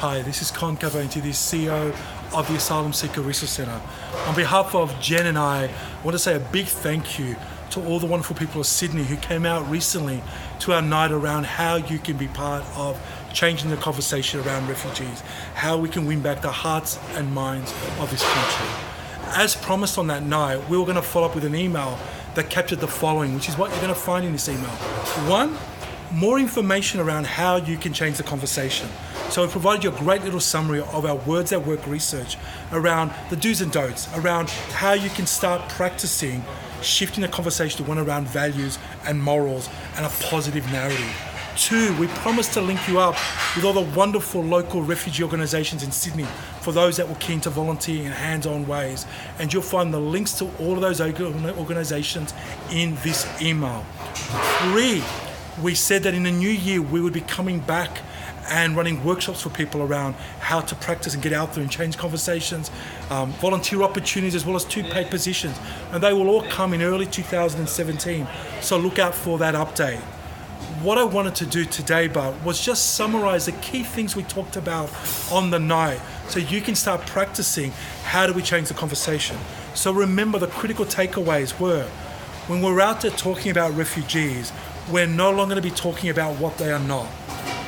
Hi, this is Con Caventi, the CEO of the Asylum Seeker Resource Centre. On behalf of Jen and I want to say a big thank you to all the wonderful people of Sydney who came out recently to our night around how you can be part of changing the conversation around refugees, how we can win back the hearts and minds of this country. As promised on that night, we were going to follow up with an email that captured the following, which is what you're going to find in this email. One, more information around how you can change the conversation. So we provided you a great little summary of our Words at Work research around the do's and don'ts, around how you can start practicing shifting the conversation to one around values and morals and a positive narrative. Two, we promised to link you up with all the wonderful local refugee organisations in Sydney for those that were keen to volunteer in hands-on ways. And you'll find the links to all of those organisations in this email. Three, we said that in the new year we would be coming back and running workshops for people around how to practice and get out there and change conversations, volunteer opportunities as well as 2 paid positions. And they will all come in early 2017. So look out for that update. What I wanted to do today, Bart, was just summarize the key things we talked about on the night so you can start practicing how do we change the conversation. So remember, the critical takeaways were, when we're out there talking about refugees, we're no longer going to be talking about what they are not.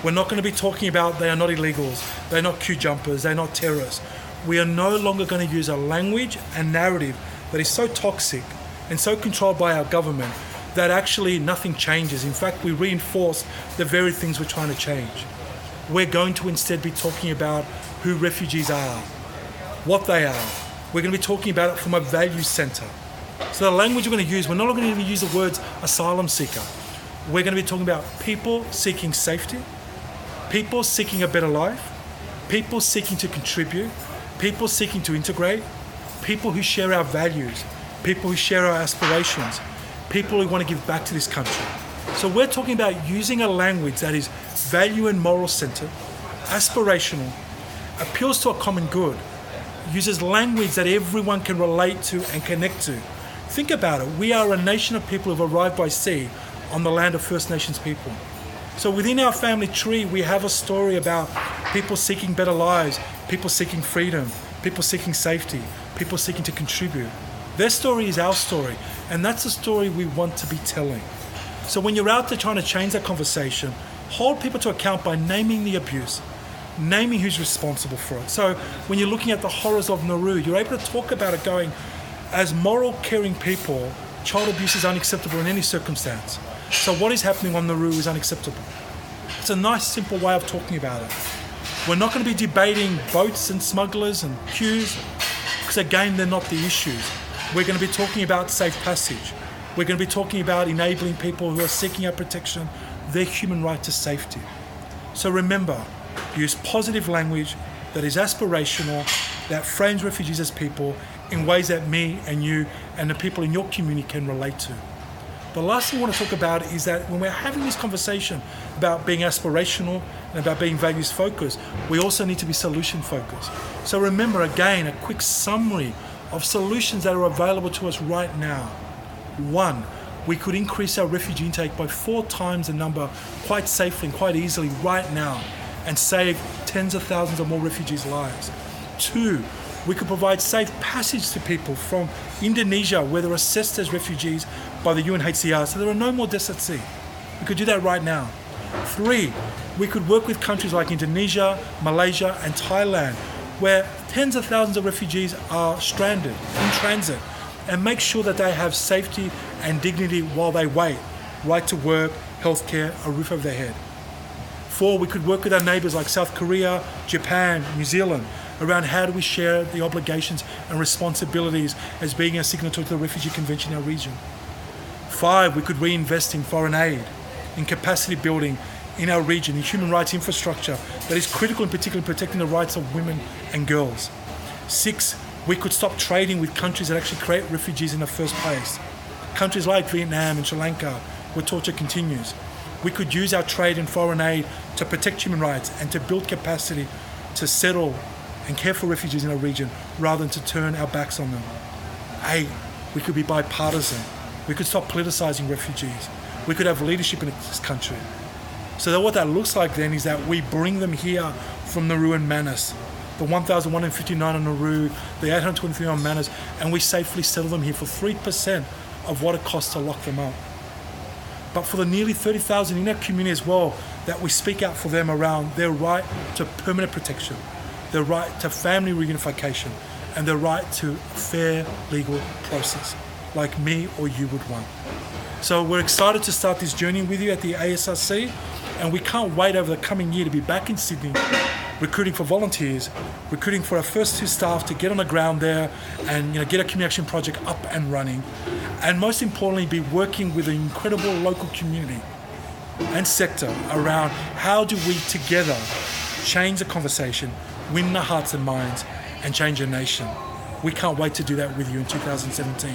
We're not going to be talking about they are not illegals, they're not queue jumpers, they're not terrorists. We are no longer going to use a language and narrative that is so toxic and so controlled by our government that actually nothing changes. In fact, we reinforce the very things we're trying to change. We're going to instead be talking about who refugees are, what they are. We're going to be talking about it from a values centre. So the language we're going to use, we're no longer going to use the words asylum seeker. We're going to be talking about people seeking safety, people seeking a better life, people seeking to contribute, people seeking to integrate, people who share our values, people who share our aspirations, people who want to give back to this country. So we're talking about using a language that is value and moral centered, aspirational, appeals to a common good, uses language that everyone can relate to and connect to. Think about it. We are a nation of people who have arrived by sea on the land of First Nations people. So within our family tree, we have a story about people seeking better lives, people seeking freedom, people seeking safety, people seeking to contribute. Their story is our story, and that's the story we want to be telling. So when you're out there trying to change that conversation, hold people to account by naming the abuse, naming who's responsible for it. So when you're looking at the horrors of Nauru, you're able to talk about it going, as moral, caring people, child abuse is unacceptable in any circumstance. So what is happening on Nauru is unacceptable. It's a nice, simple way of talking about it. We're not going to be debating boats and smugglers and queues, because again, they're not the issues. We're going to be talking about safe passage. We're going to be talking about enabling people who are seeking our protection, their human right to safety. So remember, use positive language that is aspirational, that frames refugees as people in ways that me and you and the people in your community can relate to. The last thing I want to talk about is that when we're having this conversation about being aspirational and about being values focused, we also need to be solution focused. So remember, again, a quick summary of solutions that are available to us right now. 1, we could increase our refugee intake by 4 times the number quite safely and quite easily right now and save tens of thousands of more refugees' lives. 2, we could provide safe passage to people from Indonesia, where they're assessed as refugees by the UNHCR, so there are no more deaths at sea. We could do that right now. 3, we could work with countries like Indonesia, Malaysia, and Thailand, where tens of thousands of refugees are stranded in transit, and make sure that they have safety and dignity while they wait, right to work, healthcare, a roof over their head. 4, we could work with our neighbours like South Korea, Japan, New Zealand, around how do we share the obligations and responsibilities as being a signatory to the Refugee Convention in our region. 5, we could reinvest in foreign aid, in capacity building in our region, in human rights infrastructure that is critical, in particular in protecting the rights of women and girls. 6, we could stop trading with countries that actually create refugees in the first place. Countries like Vietnam and Sri Lanka, where torture continues. We could use our trade and foreign aid to protect human rights and to build capacity to settle and care for refugees in our region rather than to turn our backs on them. 8, we could be bipartisan. We could stop politicizing refugees. We could have leadership in this country. So that what that looks like then is that we bring them here from Nauru and Manus, the 1,159 on Nauru, the 823 on Manus, and we safely settle them here for 3% of what it costs to lock them up. But for the nearly 30,000 in our community as well, that we speak out for them around their right to permanent protection, their right to family reunification, and their right to a fair legal process, like me or you would want. So we're excited to start this journey with you at the ASRC, and we can't wait over the coming year to be back in Sydney, recruiting for volunteers, recruiting for our first 2 staff to get on the ground there and get our community action project up and running, and most importantly be working with an incredible local community and sector around how do we together change the conversation, win the hearts and minds, and change a nation. We can't wait to do that with you in 2017.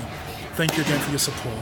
Thank you again for your support.